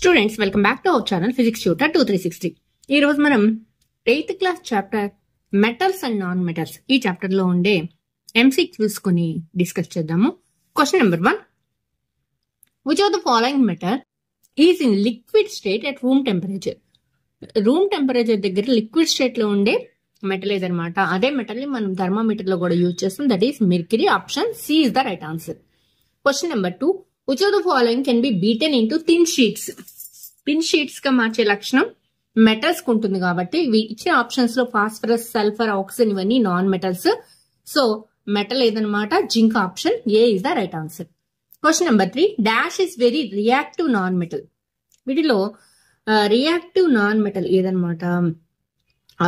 Students welcome back to our channel physics tutor 2360. ఈ రోజు మనం 8th class chapter metals and non metals ఈ chapter లో ఉండే MCQs కొని డిస్కస్ చేద్దాము. Question number 1, which of the following metal is in liquid state at room temperature? Room temperature దగ్గర liquid state లో ఉండే మెటల్ ఏదనమాట. అదే మెటల్ ని మనం థర్మామీటర్ లో కూడా యూజ్ చేస్తాం. That is mercury. Option C is the right answer. Question number 2, which of the following can be beaten into thin sheets? Thin sheets గా మార్చే లక్షణం మెటల్స్ కు ఉంటుంది కాబట్టి ఇచ్చే ఆప్షన్స్ లో ఫాస్ఫరస్, సల్ఫర్, ఆక్సిజన్ ఇవన్నీ నాన్ మెటల్స్. సో మెటల్ ఏదనమాట zinc. Option A is the right answer. Question number 3, dash is very reactive non metal. వీటిలో రియాక్టివ్ నాన్ మెటల్ ఏదనమాట?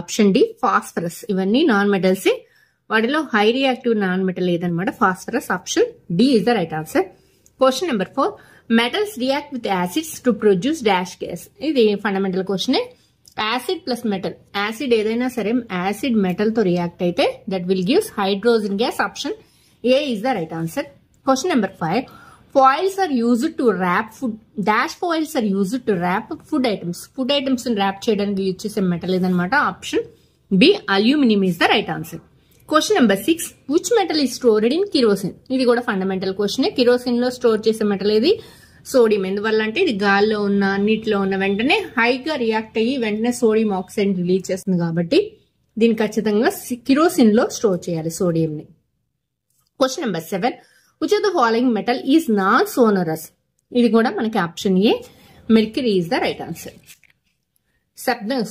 Option D phosphorus. ఇవన్నీ నాన్ మెటల్స్. వాటిలో high reactive non metal ఏదనమాట? Phosphorus. Option D is the right answer. Question number 4, metals react with acids to produce dash gas. ఇది fundamental question. Acid plus metal, acid ఏదైనా సరే acid metal తో react అయితే that will gives hydrogen gas. Option A is the right answer. Question number 5, foils are used to wrap food. dash foils are used to wrap food items. Food items wrap చేయడానికి use చేసే metal ఏదనమాట? Option B aluminium is the right answer. Question number 6, which metal is stored in kerosene? ఇది కూడా fundamental question. Kerosene లో store చేసే metal ఏది? Sodium. ఎందువల్ల అంటే ఇది గాల్లో ఉన్న నీటిలో ఉన్న వెంటనే హైగా రియాక్ట్ అయ్యి వెంటనే సోడియం ఆక్సైడ్ రిలీజ్ చేస్తుంది కాబట్టి దీన్ని ఖచ్చితంగా కిరోసిన్ లో స్టోర్ చేయాలి సోడియం ని. Question number 7, which of the following metal is non sonorous? ఇది కూడా మనకి option A mercury is the right answer.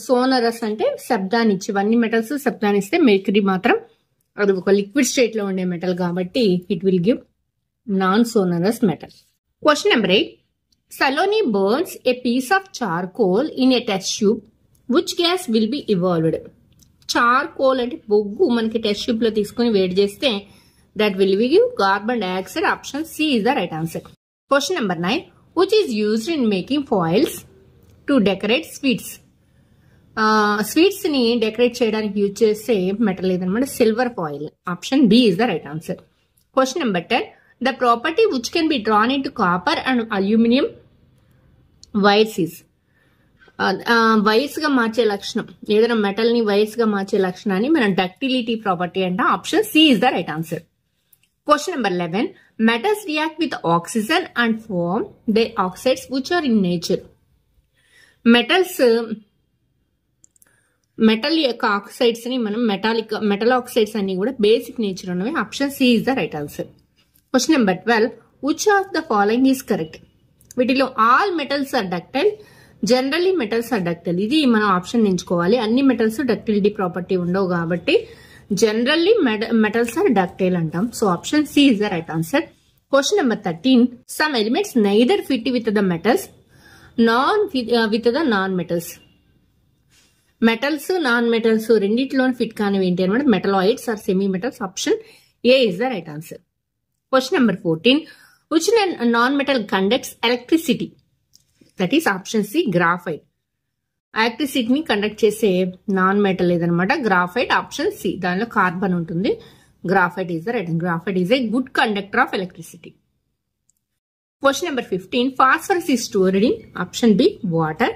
Sonorous అంటే శబ్దాన్ని ఇచ్చి, ఇవన్నీ మెటల్స్ శబ్దాన్ని ఇస్తే మెర్క్యూరీ మాత్రం అది ఒక లిక్విడ్ స్టేట్ లో ఉండే మెటల్ కాబట్టి it will give non sonorous metal. Question number 8, Saloni burns a piece of charcoal in a test tube. Which gas will be evolved? Charcoal అంటే బొగ్గు మనకి టెస్ట్ ట్యూబ్ లో తీసుకుని వేడి చేస్తే that will give carbon dioxide. Option C is the right answer. Question number 9, which is used in making foils to decorate sweets? Sweets ని decorate చేయడానికి use చేసే మెటల్ ఏదనమాట? Silver foil. Option B is the right answer. Question number 10, the property which can be drawn into copper and aluminium wires is. Wires గా మార్చే లక్షణం ఏదైనా metal ని wires గా మార్చే లక్షణాన్ని మనం డక్టిలిటీ ప్రాపర్టీ అంట. Option C is the right answer. Question number 11, metals react with oxygen and form they oxides which are in nature. Metal యొక్క ఆక్సైడ్స్ ని మనం మెటల్ ఆక్సైడ్స్ అన్ని కూడా బేసిక్ నేచర్ ఉన్నవి. Option C is the right answer. Question number 12, which of the following is correct? వీటిలో all metals are ductile, generally metals are ductile. ఇది మనం option ఎంచుకోవాలి. అన్ని మెటల్స్ డక్టిలిటీ ప్రాపర్టీ ఉండవు కాబట్టి జనరల్లీ మెటల్స్ ఆర్ డక్టైల్ అంటాం. So option C is the right answer. Question number 13, some elements neither fit with the metals non with the non metals. Metals non metals రెండిట్లో fit కానివి ఏంటి అనమాట? Metalloids or semi metals. Option A is the right answer. Question number 14, which non metal conducts electricity? That is option C graphite. ఎలక్ట్రిసిటీని conduct చేసే non metal ఏదనమాట? Graphite. Option C. దానిలో carbon ఉంటుంది. Graphite is the right. Graphite is a good conductor of electricity. Question number 15, phosphorus is stored in. Option B water.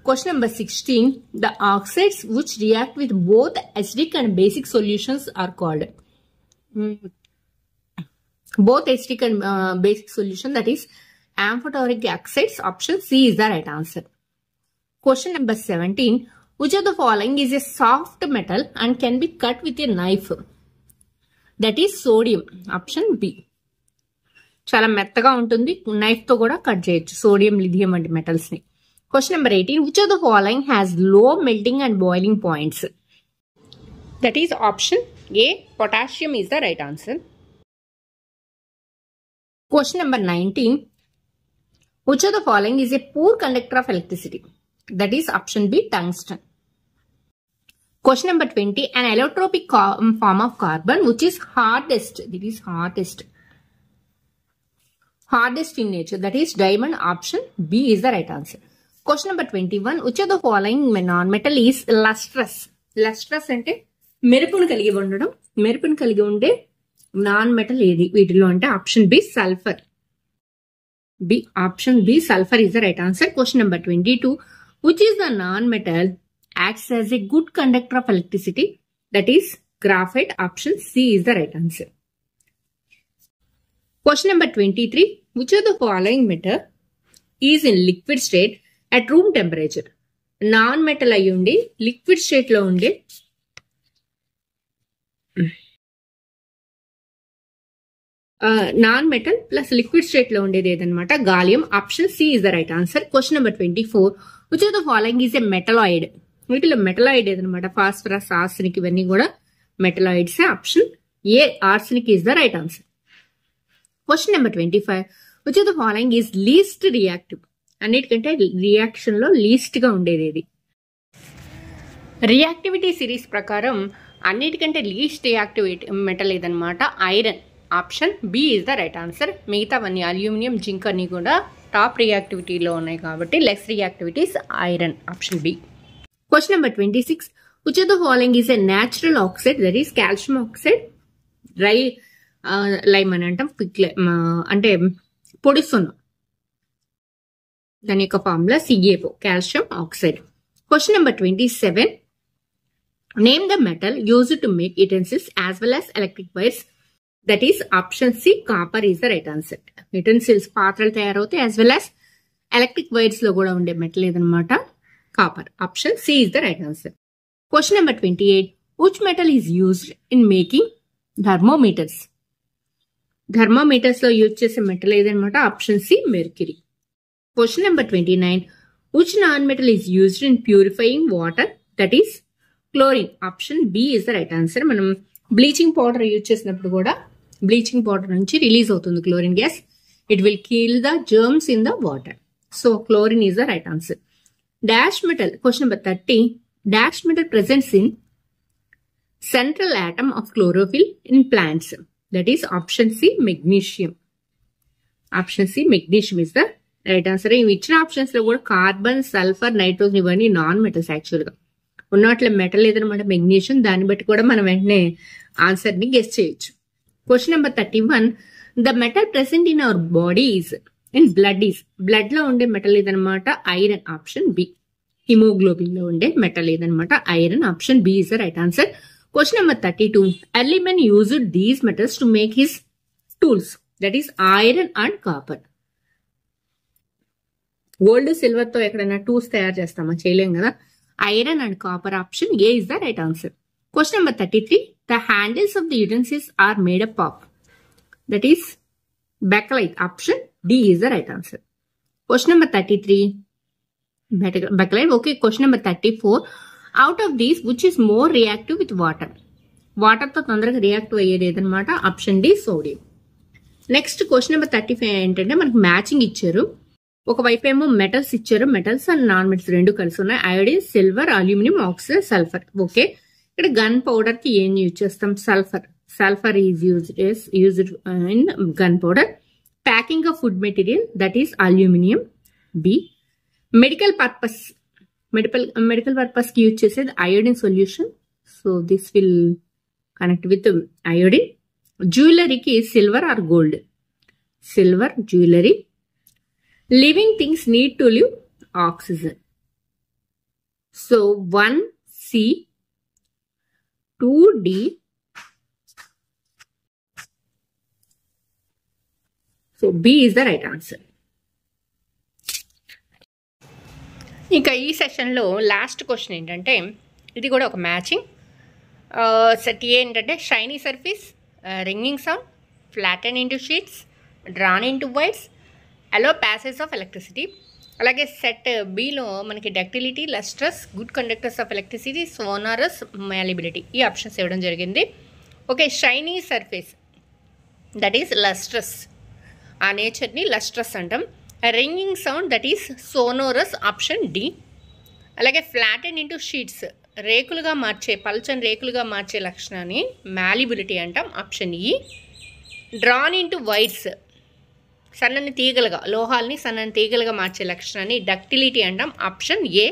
Question number 16, the oxides which react with both acidic and basic solutions are called. Both acidic and basic solution, that is amphoteric oxides. Option C is the right answer. Question number 17, which of the following is a soft metal and can be cut with a knife? That is sodium. Option B. చాలా మెత్తగా ఉంటుంది, knife తో కూడా cut చేయొచ్చు sodium, lithium వంటి metals ని. Question number 18, which of the following has low melting and boiling points? That is option A, potassium is the right answer. Question number 19, which of the following is a poor conductor of electricity? That is option B, tungsten. Question number 20, an allotropic form of carbon which is hardest. It is hardest in nature. That is diamond. Option B is the right answer. Question number 21, which of the following non-metal is lustrous? Lustrous అంటే మెరుపును కలిగి ఉండడం. మెరుపును కలిగి ఉండే non metal ఏది వీటిలో అంటే? Option B sulphur. B. Option B, sulfur is the right answer. Question number 22. Which is the non-metal acts as a good conductor of electricity? That is graphite. Option C is the right answer. Question number 23. Which of the following metal is in liquid state at room temperature? Non-metal ayundi liquid state lo unde non-metal plus liquid state lo undedi edanamata gallium. Option C is the right answer. Question number 24. Which of the following is a metalloid? వీటిలో metalloid ఏదనమాట phosphorus arsenic ఇవన్నీ కూడా metalloids. Option A arsenic is the right answer. Question number 25. Which of the following is least reactive? అన్నిటికంటే reaction లో least గా ఉండేది ఇది. Reactivity series ప్రకారం అన్నిటికంటే లీస్ట్ రియాక్టివ్ మెటల్ ఏదనమాట iron. Option B is the right answer. మిగతావన్నీ aluminium, zinc అన్ని కూడా టాప్ రియాక్టివిటీలో ఉన్నాయి కాబట్టి less reactivities iron. Option B. Question number 26. Which of the following is a natural oxide? That is calcium oxide. Dry lime అని అంటాం. అంటే పొడి సున్నం. దాని యొక్క formula CaO, calcium oxide. Question number 27. Name the metal used to make utensils as well as electric wires. That is option C, copper is the right answer. Utensils పాత్రలు తయారవుతాయి as well as electric wires లో కూడా ఉండే metal ఏదన్నమాట copper. Option C is the right answer. Question number 28. Which metal is used in making thermometers? Thermometers lo use chese metal edanamata. Option C, mercury. Question number 29. Which non-metal is used in purifying water? That is chlorine. Option B is the right answer. Manam bleaching powder use chesinappudu kuda bleaching powder nunchi release avutundi chlorine gas. It will kill the germs in the water. So chlorine is the right answer. Dash metal. Question number 30. Dash metal presents in central atom of chlorophyll in plants. That is option C, magnesium. Option C, magnesium is the right answer. In which options lo kuda carbon, sulfur, nitrogen ivanni non metals actually ga ఉన్నట్ల metal ఏదన్నమాట magnesium. దాన్ని బట్టి కూడా మనం వెంటనే answer ని guess చేయొచ్చు. Question number 31. The metal present in our body is in blood లో ఉండే మెటల్ ఏదన్నమాట ఐరన్. Option B. హిమోగ్లోబిన్ లో ఉండే మెటల్ ఏదన్నమాట iron. Option B is the right answer. Question number 32. Early men used these metals to make his tools. That is iron and copper. Gold, silver తో ఎక్కడైనా tools తయారు చేస్తామా? చేయలేం కదా. Iron and copper. Option A is the right answer. Question number 33. The handles of the utensils are made up of. That is bakelite. Option D is the right answer. Question number 33. Bakelite. Okay. Question number 34. Out of these, which is more reactive with water? Water తో తొందరగా react అయ్యేది ఏదన్నమాట. Option D, sodium. Next question number 35 ఏంటంటే మనకు matching ఇచ్చారు. ఒకవైపు ఏమో metals ఇచ్చారు. మెటల్స్ అండ్ నాన్ మెటల్స్ రెండు కలిసి ఉన్నాయి. Iodine, silver, aluminium, oxide, sulphur. Okay. ఇక్కడ గన్ పౌడర్ కి ఏం యూజ్ చేస్తాం? Sulphur. Sulfur is used in gunpowder. Packing of food material, that is aluminum. B. Medical purpose ki use chesed iodine solution. So this will connect with iodine. Jewelry ki silver or gold. Silver, jewelry. Living things need to live, oxygen. So 1C, 2D, so B is the right answer. ఇంకా ఈ సెషన్లో last question ఏంటంటే ఇది కూడా ఒక matching. Set A ఏంటంటే shiny surface, ringing sound, flatten into sheets, drawn into wires, allow passage of electricity. అలాగే set below మనకి ductility, lustrous, good conductors of electricity, sonorous, malleability. ఈ ఆప్షన్స్ ఇవ్వడం జరిగింది. Okay. Shiny surface that is lustrous. ఆ నేచర్ని lustrous అంటాం. Ringing sound that is sonorous. Option D. అలాగే flatten into sheets, రేకులుగా మార్చే పల్చని రేకులుగా మార్చే లక్షణాన్ని మ్యాలిబిలిటీ అంటాం. ఆప్షన్ ఈ. డ్రాన్ ఇంటూ వైర్స్, సన్నని తీగలుగా లోహాల్ని సన్నని తీగలుగా మార్చే లక్షణాన్ని డక్టిలిటీ అంటాం. Option A.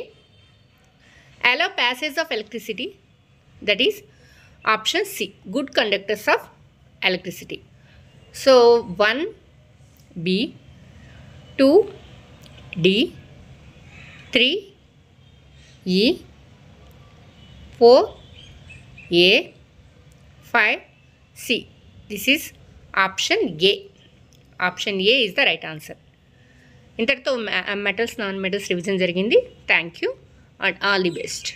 Allow passage of electricity that is option C, good conductors of electricity. So 1B. 2 D, 3 E, 4 A, 5 C. This is option A. Option A is the right answer. ఇంతటితో metals non metals revision జరిగింది. Thank you and all the best.